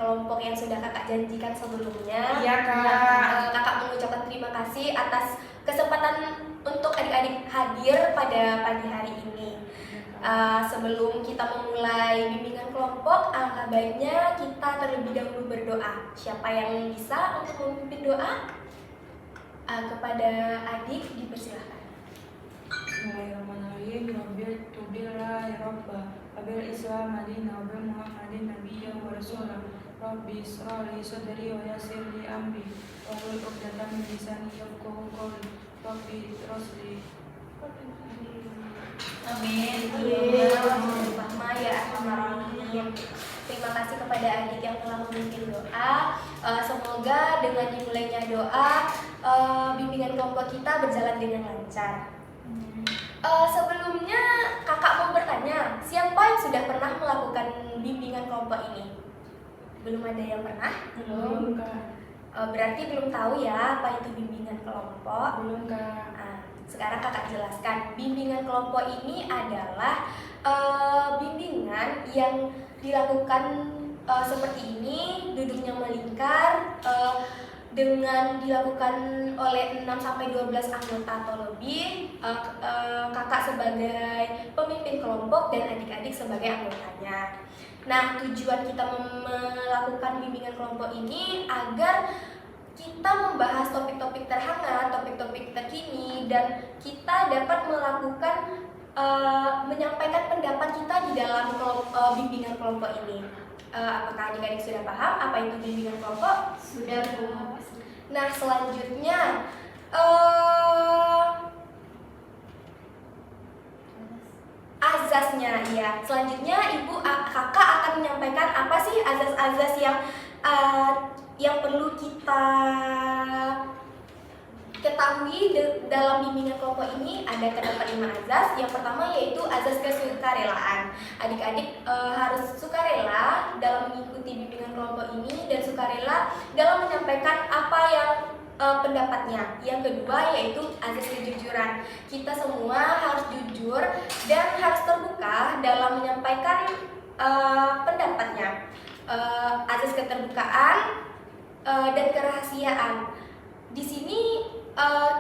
kelompok yang sudah kakak janjikan sebelumnya. Iya Kak. Kakak mengucapkan terima kasih atas kesempatan untuk adik-adik hadir pada pagi hari ini. Sebelum kita memulai bimbingan kelompok, alangkah baiknya kita terlebih dahulu berdoa. Siapa yang bisa untuk memimpin doa? Kepada adik dipersilahkan. Bismillahirrahmanirrahim. Rabbil tubillah ya Rabbah. Abil Islam madina wa Muhammadin nabiyya wa rasulah. Rabbi israh li sadri wa yassir li amri wahlul 'uqdatam min lisani yafqahu qawli. Rabbi rasli. Amin. Terima kasih kepada adik yang telah memimpin doa. Semoga dengan dimulainya doa, bimbingan kelompok kita berjalan dengan lancar. Sebelumnya kakak mau bertanya, siapa yang sudah pernah melakukan bimbingan kelompok ini? Belum ada yang pernah? Belum Kak. Berarti belum tahu ya apa itu bimbingan kelompok? Belum Kak. Sekarang kakak jelaskan, bimbingan kelompok ini adalah bimbingan yang dilakukan seperti ini, duduknya melingkar, dengan dilakukan oleh 6-12 anggota atau lebih, kakak sebagai pemimpin kelompok dan adik-adik sebagai anggotanya. Nah, tujuan kita melakukan bimbingan kelompok ini agar kita membahas topik-topik terhangat, topik-topik terkini, dan kita dapat melakukan menyampaikan pendapat kita di dalam bimbingan kelompok ini. Apakah adik-adik sudah paham apa itu bimbingan kelompok? Sudah, Bu. Nah, selanjutnya azasnya ya. Selanjutnya kakak akan menyampaikan apa sih azas-azas yang perlu kita ketahui dalam bimbingan kelompok ini. Ada terdapat 5 azas. Yang pertama yaitu azas kesukarelaan. Adik-adik harus sukarela dalam mengikuti bimbingan kelompok ini dan sukarela dalam menyampaikan apa yang pendapatnya. Yang kedua yaitu azas kejujuran. Kita semua harus jujur dan harus terbuka dalam menyampaikan pendapatnya. Azas keterbukaan dan kerahasiaan. Di sini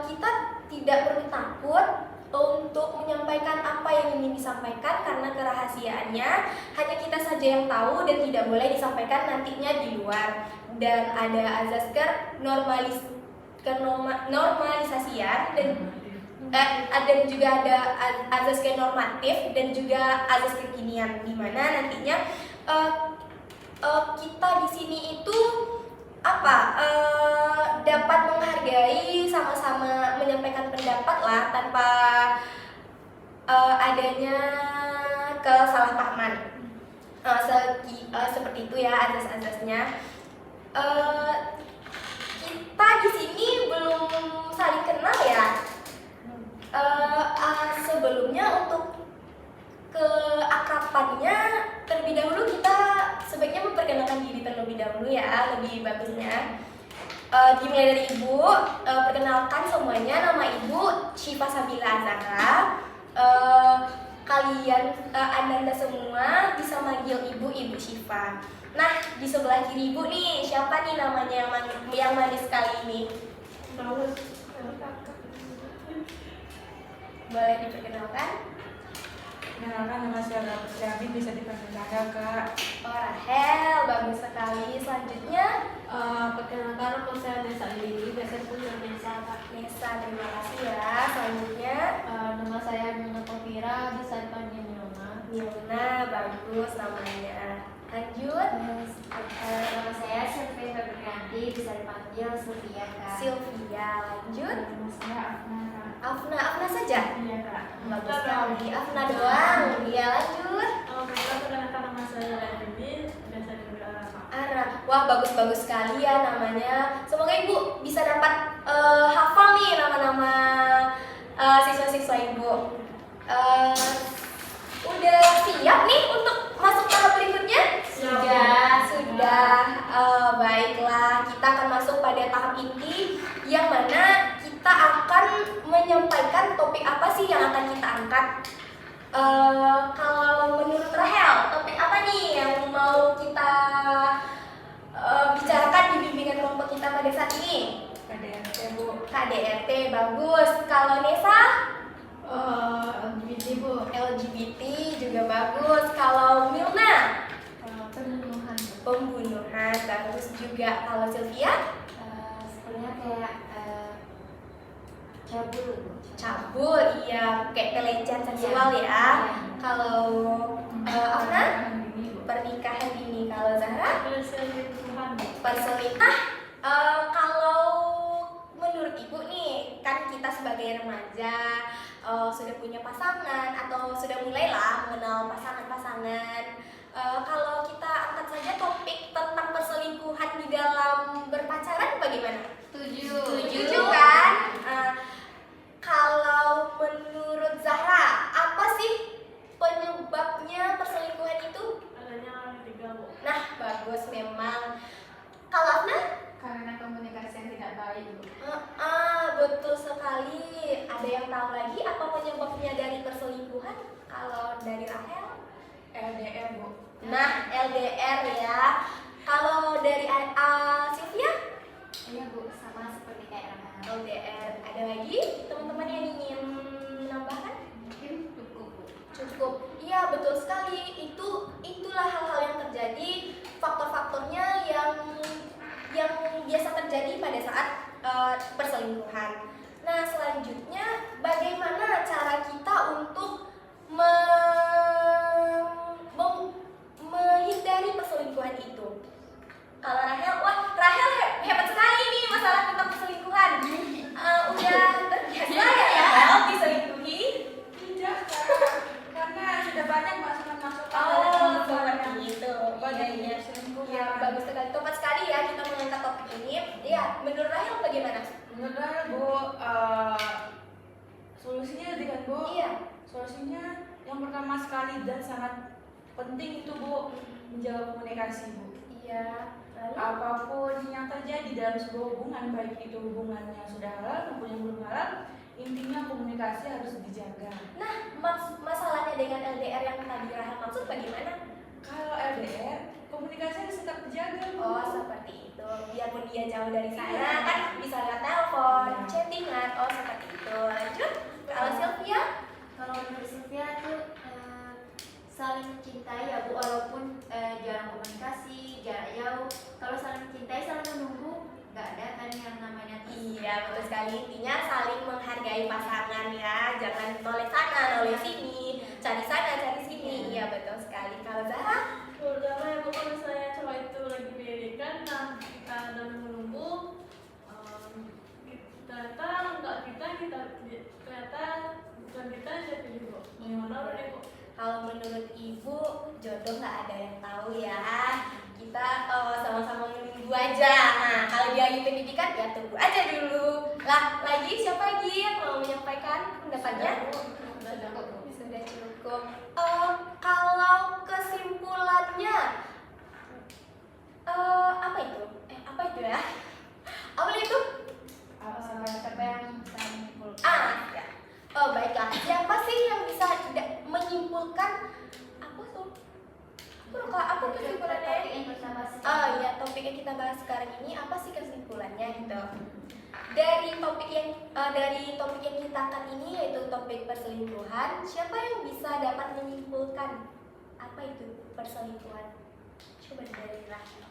kita tidak perlu takut untuk menyampaikan apa yang ingin disampaikan karena kerahasiaannya hanya kita saja yang tahu dan tidak boleh disampaikan nantinya di luar. Dan ada azas normalisasian dan juga ada azas normatif dan juga azas kekinian, di mana nantinya kita di sini itu dapat menghargai, sama-sama menyampaikan pendapat lah tanpa adanya kesalahpahaman. Seperti itu ya azas-azasnya. Kita di sini belum saling kenal ya. Sebelumnya untuk keakrabannya terlebih dahulu kita sebaiknya memperkenalkan diri terlebih dahulu ya, lebih bagusnya. Dimulai dari ibu, perkenalkan semuanya, nama ibu Syifa Sabila Azara. Kalian Ananda semua bisa manggil ibu Syifa. Nah, di sebelah kiri ibu nih, siapa nih namanya yang manis kali ini? Boleh diperkenalkan? Kenalkan, nama saya Rahel, bisa dipanggil Rahel Kak. Oh, Rahel, bagus sekali. Selanjutnya, Perkenalkan, nama saya Nesa Lili, biasa dipanggil Nesa, Kak. Nesa, terima kasih ya. Selanjutnya, Nama saya Nuna Kofira, bisa dipanggil Nona. Nilna, bagus namanya. Lanjut, Nama saya Sylvia Febrianti, bisa dipanggil Sylvia, Kak. Sylvia. Lanjut, Nama saya Afna, Kak. Afna saja. Iya, Kak. Bagus sekali, Afna doang. Iya, lanjut. Perkenalkan, nama saya Leni, biasa dipanggil Kak. Ara. Wah, bagus-bagus sekali ya namanya. Semoga ibu bisa dapat hafal nih nama-nama siswa-siswa ibu. Udah siap nih untuk masuk tahap berikutnya? Sudah. Baiklah, kita akan masuk pada tahap inti yang mana kita akan menyampaikan topik apa sih yang akan kita angkat. Kalau menurut Rahel, topik apa nih yang mau kita KDRT, bagus. Kalau Nesa? LGBT Bu. LGBT juga bagus. Kalau Milna? Pembunuhan. Pembunuhan, bagus juga. Kalau Sylvia? Sebenarnya kayak cabul Bu. Cabul, iya, kayak pelecehan seksual ya. Iya. Kalau Afna? Ini Bu. Pernikahan dini. Kalau Zahra? Perselingkuhan. Perselingkuhan. Kalau menurut ibu nih, kan kita sebagai remaja sudah punya pasangan atau sudah mulailah mengenal pasangan-pasangan. Kalau kita angkat saja topik tentang perselingkuhan di dalam berpacaran, bagaimana? Setuju. Setuju kan? Kalau menurut Zahra, apa sih penyebabnya perselingkuhan itu? Adanya orang ketiga Bu. Nah, bagus memang. Kalau Afna? Karena komunikasi yang tidak baik Bu. Betul sekali. Ada yang tahu lagi apa penyebabnya dari perselingkuhan? Kalau dari Rahel? LDR Bu. Nah, LDR ya. Kalau dari Sylvia? Iya Bu, sama seperti kayak Rahel. LDR. Ada lagi teman-teman yang ingin menambahkan? Mungkin cukup Bu. Cukup. Iya, betul sekali. Itulah hal-hal yang terjadi, faktor-faktornya yang biasa terjadi pada saat perselingkuhan. Nah, selanjutnya bagaimana cara kita untuk menghindari perselingkuhan itu? Kalau Rahel, wah Rahel hebat sekali nih masalah tentang perselingkuhan. Udah terbiasa ya Rahel diselingkuhi? Tidak Kak. Karena sudah banyak masukan-masukan Oh, dari seperti itu. Banyak Iya, iya. selingkuhan. Ya, bagus sekali. Tepat sekali ya kita mengangkat topik ini. Ya, menurut Rahel bagaimana? Menurut saya Bu, solusinya dengan Bu. Iya. Solusinya yang pertama sekali dan sangat penting itu Bu, menjaga komunikasi Bu. Iya. Lalu? Apapun yang terjadi dalam sebuah hubungan, baik itu hubungan yang sudah halal maupun yang belum halal, intinya komunikasi harus dijaga. Nah, masalahnya dengan LDR yang tadi Rahel maksud bagaimana? Kalau LDR, komunikasi harus tetap dijaga Bu. Oh, seperti itu. Biarpun dia jauh dari sana, Iya. kan bisa lewat telepon, Iya. chattingan. Oh, seperti itu. Lanjut. Kalau Sylvia? Kalau menurut Sylvia tuh saling mencintai ya Bu, walaupun jarang komunikasi, jarak jauh. Kalau saling mencintai, saling menunggu, nggak ada kan yang namanya Iya, betul sekali. Intinya saling menghargai pasangan ya. Jangan noleh sana, noleh sini, cari sana, cari sini. Iya, betul sekali. Kalau Zahra? Pertama ya Bu, kalau misalnya cowok itu lagi pendidikan, nah kita dan menunggu, ternyata enggak ternyata bukan kita yang jadi Bu. Gimana nih Bu? Kalau menurut ibu, jodoh nggak ada yang tahu ya. Kita sama-sama menunggu aja. Nah, kalau dia lagi pendidikan, ya tunggu aja dulu. Lah, lagi siapa lagi yang mau menyampaikan pendapatnya? Sudah cukup. Kalau kesimpulannya, apa itu? Apa itu ya? Apa itu? siapa yang bisa menyimpulkan. Ya. Oh, baiklah. Siapa sih yang bisa menyimpulkan apa tuh? Apa kesimpulannya? Topik yang kita bahas Ya, topik yang kita bahas sekarang ini apa sih kesimpulannya gitu? Dari topik yang kita angkat ini yaitu topik perselingkuhan, siapa yang bisa dapat menyimpulkan apa itu perselingkuhan? Coba dari Rahel.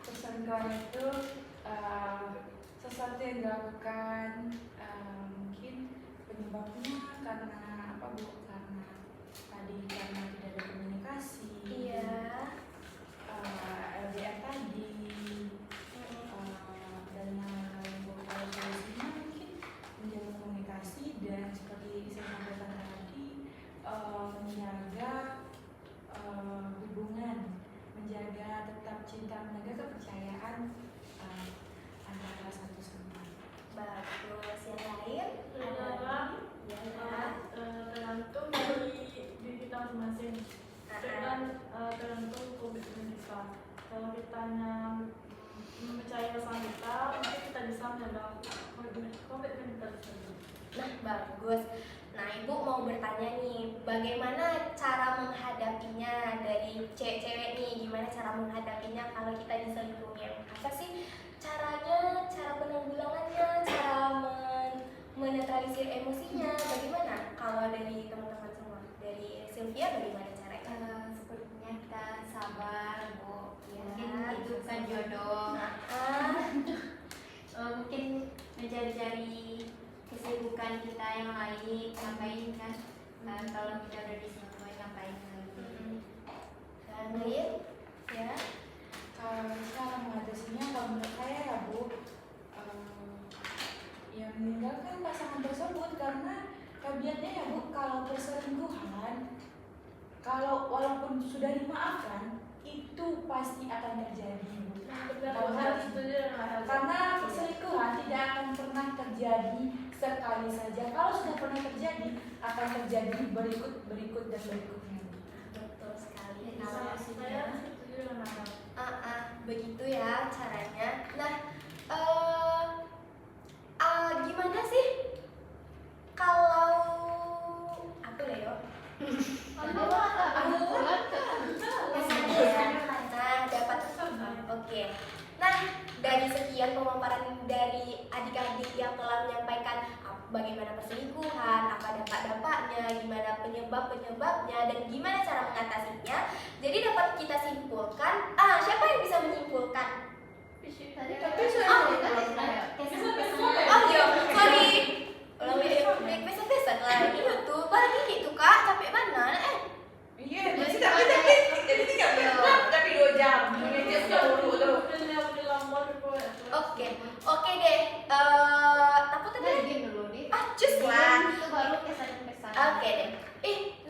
Perselingkuhan itu sesuatu yang dilakukan mungkin penyebabnya karena apa Bu? Karena tidak ada komunikasi. Iya. LDR tadi dan yang lain Bu. Kalau solusinya mungkin menjaga komunikasi dan seperti saya sampaikan tadi menjaga hubungan, menjaga tetap cinta, menjaga kepercayaan antara satu sama lain. Bagus. Yang lain? Adalah tergantung dari diri kita masing-masing. Dan tergantung komitmen kita. Kalau kita mempercayai pasangan kita, mungkin kita bisa menjaga komitmen kita tersebut. Nah, bagus. Nah, Ibu mau bertanya nih, bagaimana cara menghadapinya dari cewek-cewek nih? Gimana cara menghadapinya kalau kita diselingkuhin? Apa sih caranya, cara penanggulangannya, cara menetralisir emosinya? Bagaimana? Kalau dari teman-teman semua, dari Sylvia bagaimana caranya? Sepertinya kita sabar, Bu. Ya, Mungkin itu kan jodoh. Mungkin mencari-cari kesibukan kita yang lain, ngapain kan? Kalau kita udah diselingkuhin ngapain lagi? Dan Lin, ya, Kalau cara mengatasinya, kalau menurut saya ya Bu, ya meninggalkan pasangan tersebut karena tabiatnya ya Bu, kalau perselingkuhan, kalau walaupun sudah dimaafkan, itu pasti akan terjadi Bu. Saya setuju dengan hal Karena perselingkuhan tidak akan pernah terjadi sekali saja. Kalau sudah pernah terjadi, akan terjadi berikut dan berikutnya. betul sekali. Jadi, Kalau saya setuju dengan hal begitu ya caranya. Nah, gimana sih kalau apa ya? Yo? Nah, dapat. Oke. Nah, dari sekian pemaparan dari adik-adik yang telah menyampaikan bagaimana perselingkuhan, apa dampak-dampaknya, gimana penyebab-penyebabnya, dan gimana cara mengatasinya. Jadi dapat kita simpulkan. Siapa yang bisa menyimpulkan? Tapi Oh iya, sorry. Ulang besan-besan lah. Ini tuh, balik ini tuh kak, capek mana? Iya, tapi 2 jam. Ini dulu tuh. Oke deh. Apa tadi? Cus lah. Itu baru kesan-kesan. Oke deh.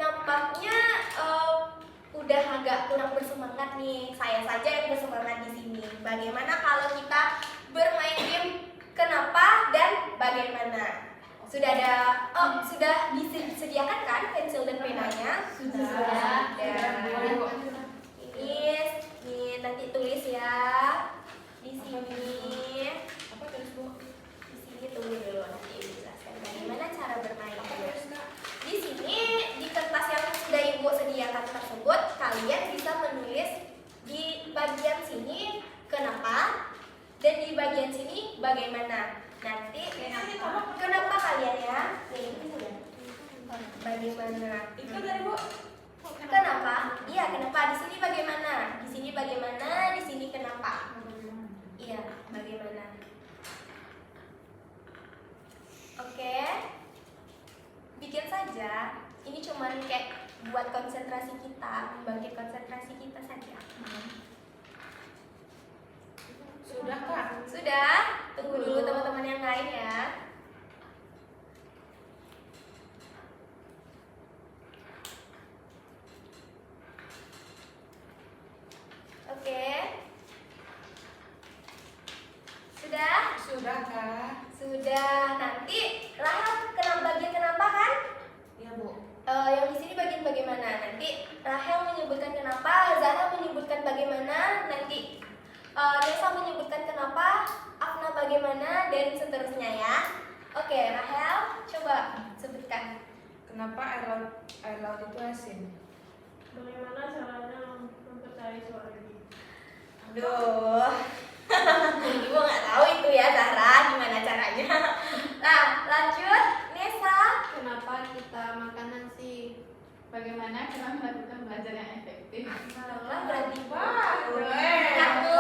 Nampaknya udah agak kurang bersemangat nih. Saya saja yang bersemangat di sini. Bagaimana kalau kita bermain game kenapa dan bagaimana? Sudah disediakan kan pensil dan penanya? Sudah. Ini nanti tulis ya. Di sini. Apa terus Bu? Di sini tunggu dulu nanti Ibu jelaskan bagaimana cara bermainnya. Di sini di kertas yang sudah Ibu sediakan tersebut kalian bisa menulis di bagian sini kenapa dan di bagian sini bagaimana. Nanti kenapa kalian ya? Ini sudah. Bagaimana? Itu dari Bu. Kenapa? Iya, kenapa? Di sini bagaimana? Di sini bagaimana? Di sini kenapa? Iya, bagaimana? Oke. Bikin saja. Ini cuman kayak buat konsentrasi kita, membangkit konsentrasi kita saja. Sudah Kak. Sudah? Tunggu dulu teman-teman yang lain ya. Oke. Sudah? Sudah Kak. Sudah. Nanti Rahel bagian kenapa kan? Iya Bu. Yang di sini bagian bagaimana? Nanti Rahel menyebutkan kenapa, Zara menyebutkan bagaimana, nanti Nesa menyebutkan kenapa, Afna bagaimana, dan seterusnya ya. Oke, Rahel, coba sebutkan. Kenapa air laut itu asin? Bagaimana caranya mempercayai seorang ibu? Aduh, Ibu nggak tahu itu ya Zara, gimana caranya. Nah, lanjut, Nesa. Kenapa kita makan nasi? Bagaimana kita melakukan belajar yang efektif? Salah berarti Waduh, kamu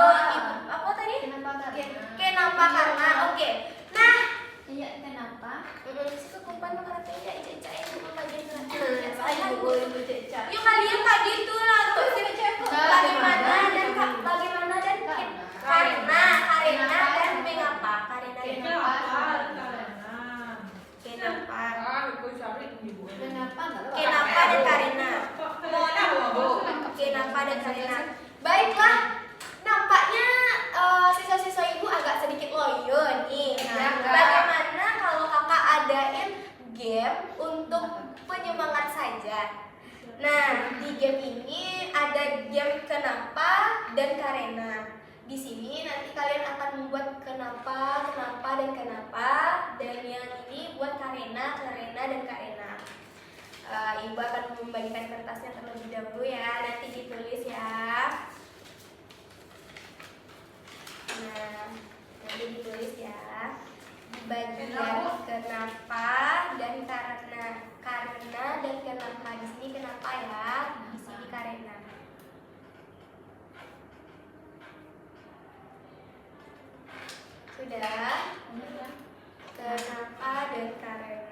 apa tadi? Kenapa karena? Kenapa karena? Oke. Nah, Iya, kenapa? Sekukumpan karate ya ica itu bagian Saya boleh bercecak. yuk kalian tadi itu lah tuh bagaimana dan bagaimana dan karena dan mengapa karena dan kenapa Aku cari ini Bu. Kenapa? kenapa dan karena kenapa dan karena baiklah nampaknya siswa-siswa ibu agak sedikit loyo nih. Nah, bagaimana kalau kakak adain game untuk penyemangat saja? Nah, di game ini ada game kenapa dan karena. Di sini nanti kalian akan membuat kenapa dan kenapa, dan yang ini buat karena dan karena. Ibu akan membagikan kertasnya terlebih dahulu ya, nanti ditulis ya. Nah, nanti ditulis ya. Bagian kenapa dan karena dan kenapa. Di sini kenapa ya, di sini karena. Sudah? Kenapa dan karena.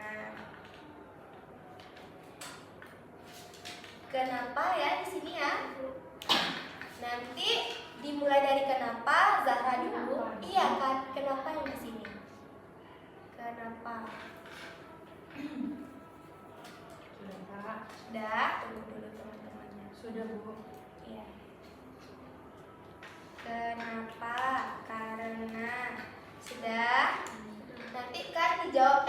Kenapa ya di sini ya? Nanti dimulai dari kenapa, Zahra dulu. Iya kan? Kenapa yang di sini? Kenapa? Sudah Kak. Sudah? Tunggu dulu teman-temannya. Sudah Bu. Iya. Kenapa? Karena. Sudah? Nanti kan dijawab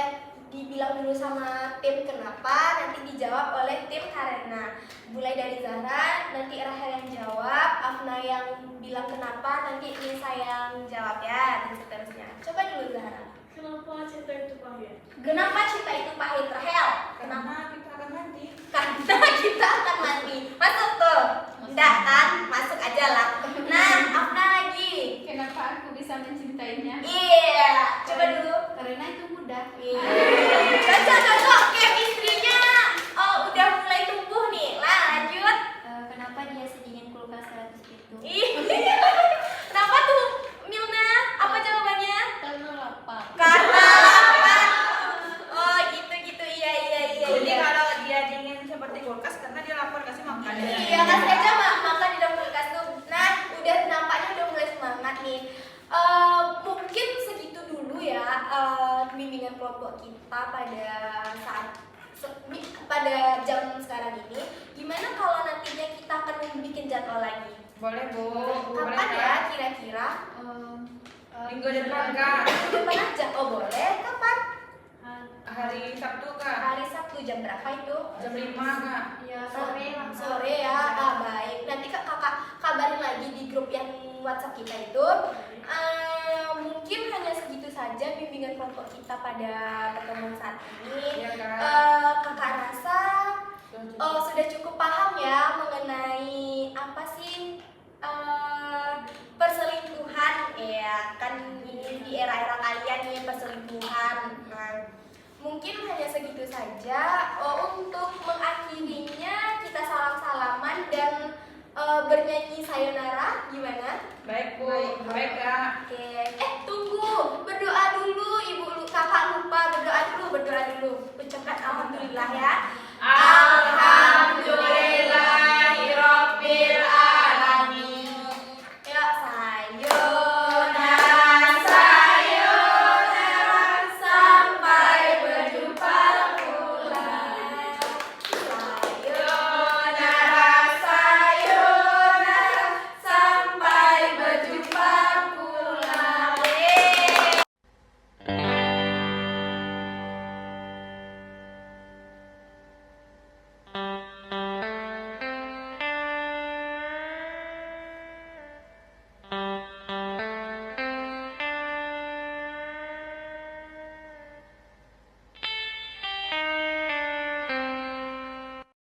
dibilang dulu sama tim kenapa, nanti dijawab oleh tim karena. Mulai dari Zahra, nanti Rahel yang jawab, Afna yang bilang kenapa, nanti Nisa yang jawab ya, dan seterusnya. Coba dulu Zahra. Kenapa cinta itu pahit? Kenapa cinta itu pahit, Rahel? Karena kita akan mati. Karena kita akan mati. Masuk tuh. Enggak kan? Masuk aja lah. Nah, Afna lagi. Kenapa aku bisa mencintainya? Iya. Coba dulu. Karena itu mudah. Cocok. Chemistry-nya udah mulai tumbuh nih. Lanjut. Kenapa dia sedingin kulkas 100 itu? Ih. Kenapa tuh, Milna? Apa jawabannya? Karena lapar. Karena lapar. Oh, gitu. Iya. Jadi kalau dia dingin seperti kulkas karena dia lapar kasih makan. Iya, kasih aja makan di dalam kulkas tuh. Nah, udah nampaknya udah mulai semangat nih. Mungkin segitu dulu ya bimbingan kelompok kita pada jam sekarang ini. Gimana kalau nantinya kita akan membuat jadwal lagi? Boleh Bu. Boleh Kapan ya Kak. kira-kira? Minggu depan Kak. Minggu depan aja. Oh boleh. Kapan? Hari Sabtu Kak. Hari Sabtu jam berapa itu? Jam 5 Kak. Ya sore langsung. Sore ya. Baik. Nanti kakak kabarin lagi di grup yang WhatsApp kita itu. Mungkin hanya segitu saja bimbingan kelompok kita pada pertemuan saat ini. Iya Kak. Kakak rasa sudah cukup paham ya mengenai apa sih perselingkuhan ya kan, ini di era-era kalian nih perselingkuhan. Mungkin hanya segitu saja. Untuk mengakhirinya kita salam-salaman dan bernyanyi sayonara, gimana? Baik Bu. Baik Kak. Oke. Tunggu, berdoa dulu ibu, kakak lupa berdoa dulu. Ucapkan alhamdulillah ya. Alhamdulillahirabbil alamin. Ya, sayonara, sampai berjumpa pulang. Sayonara, sampai berjumpa pulang. Thank